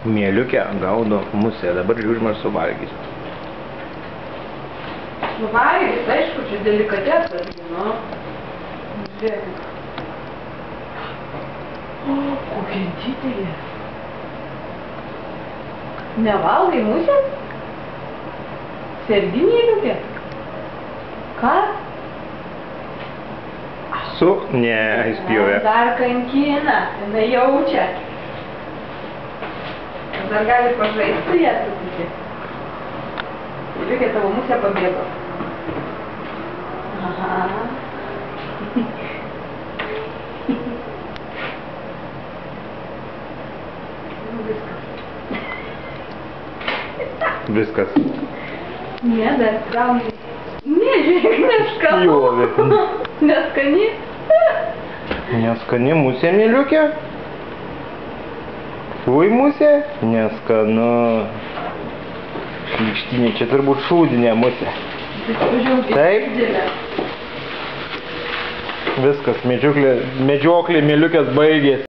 Mieliukę gaudo musė, dabar žiūrim ar suvalgys. Suvalgys, aišku, čia delikatesas, nu. Žiūrėk. O, kokia didelė. Nevalgai musės? Sergi mieliukė? Ką? Ne, įspjovė. Dar kankina, jinai jaučia. Dar gali pažaisti ją truputį. Žiūrėkė, tavo musė pabėgo. Aha. Viskas. Ne, dar gauni. Ne, žiūrėk, neskanu. Spjovė. Neskani? Neskani musė, mieliukė? Fui musė? Neskanu. Šlykštinė, čia turbūt šūdinė musė. Taip? Viskas, medžioklė mieliukės baigėsi.